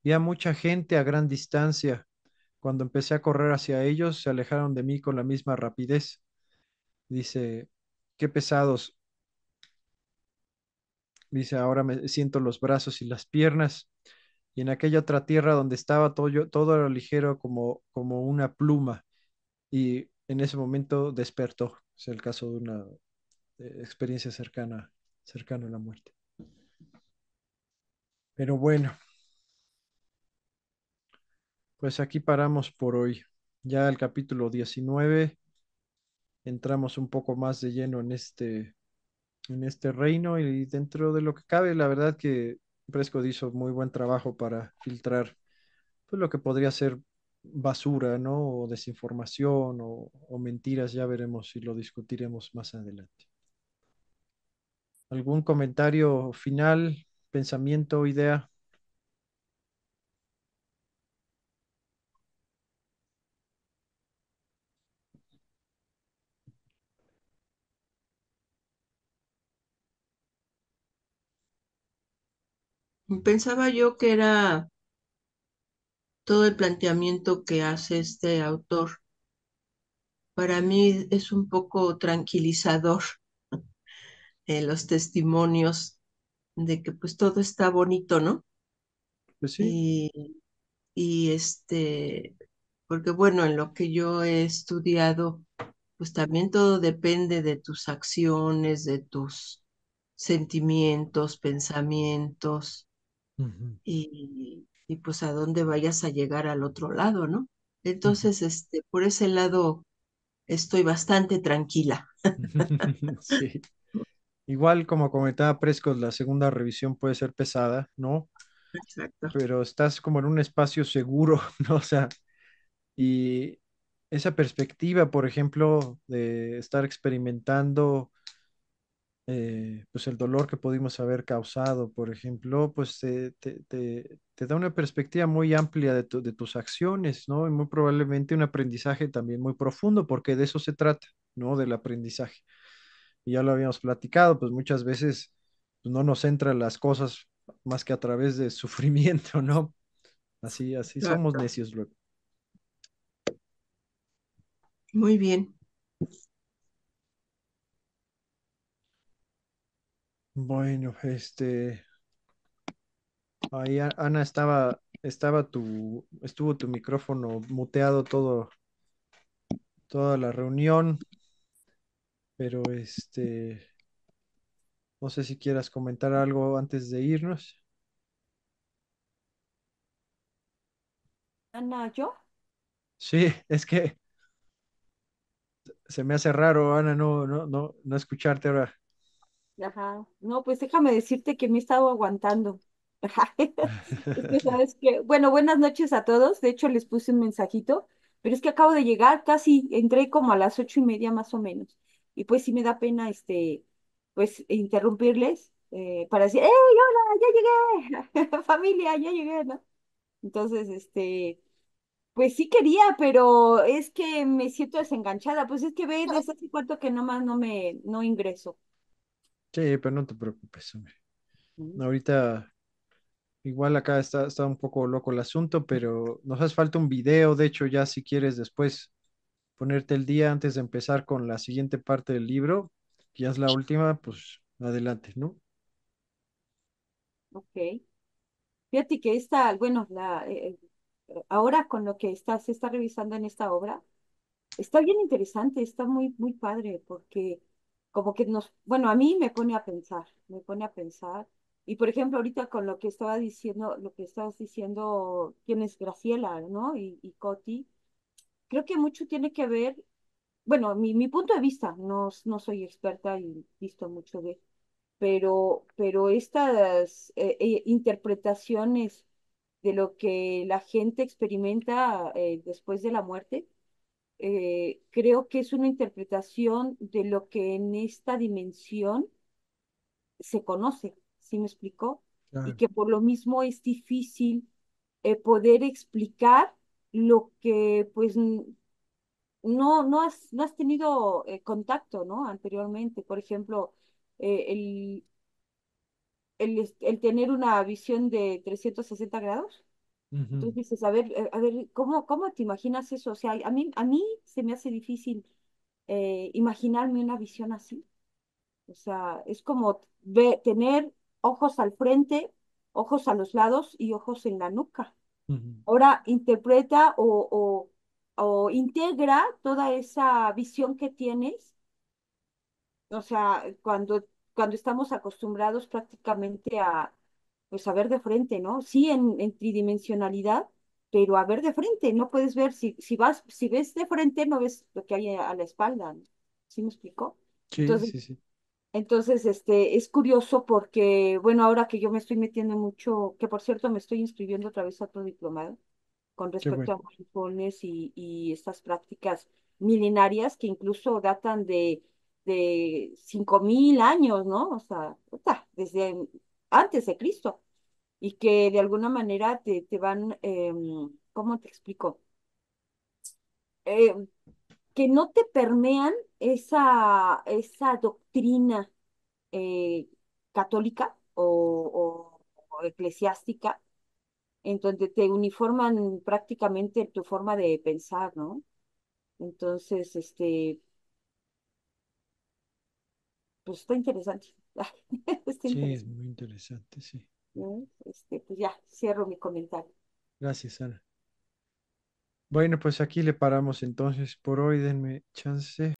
Vi a mucha gente a gran distancia. Cuando empecé a correr hacia ellos, se alejaron de mí con la misma rapidez. Dice, qué pesados. Dice, ahora me siento los brazos y las piernas. Y en aquella otra tierra donde estaba todo era ligero como una pluma. Y en ese momento despertó. Es el caso de una experiencia cercana a la muerte. Pero bueno, pues aquí paramos por hoy. Ya el capítulo 19, entramos un poco más de lleno en este reino y dentro de lo que cabe, la verdad que Prescott hizo muy buen trabajo para filtrar pues, lo que podría ser basura, ¿no? O desinformación o mentiras, ya veremos si lo discutiremos más adelante. ¿Algún comentario final, pensamiento, idea? Pensaba yo que era todo el planteamiento que hace este autor. Para mí es un poco tranquilizador los testimonios de que pues todo está bonito, ¿no? Pues sí. Y, y porque bueno, en lo que yo he estudiado, pues también todo depende de tus acciones, de tus sentimientos, pensamientos Ujú, y pues a dónde vayas a llegar al otro lado, ¿no? ujú. Entonces, por ese lado estoy bastante tranquila. Sí. Igual como comentaba Prescott, la segunda revisión puede ser pesada, ¿no? Exacto. Pero estás como en un espacio seguro, ¿no? O sea, y esa perspectiva, por ejemplo, de estar experimentando pues el dolor que pudimos haber causado, por ejemplo, pues te da una perspectiva muy amplia de tus acciones, ¿no? Y muy probablemente un aprendizaje también muy profundo, porque de eso se trata, ¿no? Del aprendizaje. Y ya lo habíamos platicado, pues muchas veces pues, no nos entran las cosas más que a través de sufrimiento, ¿no? Así somos Exacto. necios luego. Muy bien. Bueno, ahí Ana estuvo tu micrófono muteado toda la reunión, pero no sé si quieras comentar algo antes de irnos. Ana, ¿yo? Sí, es que se me hace raro, Ana, no escucharte ahora. Ajá. No, pues déjame decirte que me he estado aguantando. Es que sabes que, bueno, buenas noches a todos. De hecho, les puse un mensajito, pero es que acabo de llegar, casi entré como a las 8:30 más o menos. Y pues sí me da pena, pues interrumpirles para decir, ¡Hey, hola! ¡Ya llegué! Familia, ya llegué, ¿no? Entonces, pues sí quería, pero es que me siento desenganchada. Pues es que ve desde hace cuánto que nomás no ingreso. Sí, pero no te preocupes, hombre. Mm. Ahorita igual acá está un poco loco el asunto, pero nos hace falta un video, de hecho, ya si quieres después ponerte el día antes de empezar con la siguiente parte del libro, que ya es la última, pues adelante, ¿no? Ok. Fíjate que esta, bueno, ahora con lo que se está revisando en esta obra, está bien interesante, está muy, muy padre, porque como que bueno, a mí me pone a pensar, y por ejemplo, ahorita con lo que estaba diciendo, lo que estabas diciendo, quién es Graciela, ¿no? Y Coti, creo que mucho tiene que ver, bueno, mi punto de vista, no soy experta y visto mucho de, pero estas interpretaciones de lo que la gente experimenta después de la muerte, creo que es una interpretación de lo que en esta dimensión se conoce, ¿sí me explicó? Y Claro. que por lo mismo es difícil poder explicar lo que pues no has tenido contacto, ¿no? Anteriormente, por ejemplo, el el tener una visión de 360 grados. Ujú, Entonces dices, a ver, ¿cómo te imaginas eso? O sea, a mí se me hace difícil imaginarme una visión así. O sea, es como tener ojos al frente, ojos a los lados y ojos en la nuca. ujú, Ahora interpreta o integra toda esa visión que tienes, o sea, cuando estamos acostumbrados prácticamente pues a ver de frente, ¿no? Sí, en tridimensionalidad, pero a ver de frente, no puedes ver, si ves de frente, no ves lo que hay a la espalda, ¿no? ¿Sí me explicó? sí, Entonces, sí, sí. es curioso porque, bueno, ahora que yo me estoy metiendo mucho, que por cierto me estoy inscribiendo otra vez a otro diplomado con Qué respecto bueno. a mindfulness y estas prácticas milenarias que incluso datan de 5.000 años, ¿no? O sea, puta, desde antes de Cristo y que de alguna manera te van, ¿cómo te explico? Em, que no te permean esa doctrina eh, católica o eclesiástica, en donde te uniforman prácticamente tu forma de pensar, ¿no? Entonces, pues está interesante. Está Sí, es interesante. muy interesante, sí. ¿no? Pues ya, cierro mi comentario. Gracias, Ana. Bueno, pues aquí le paramos entonces por hoy. Denme chance.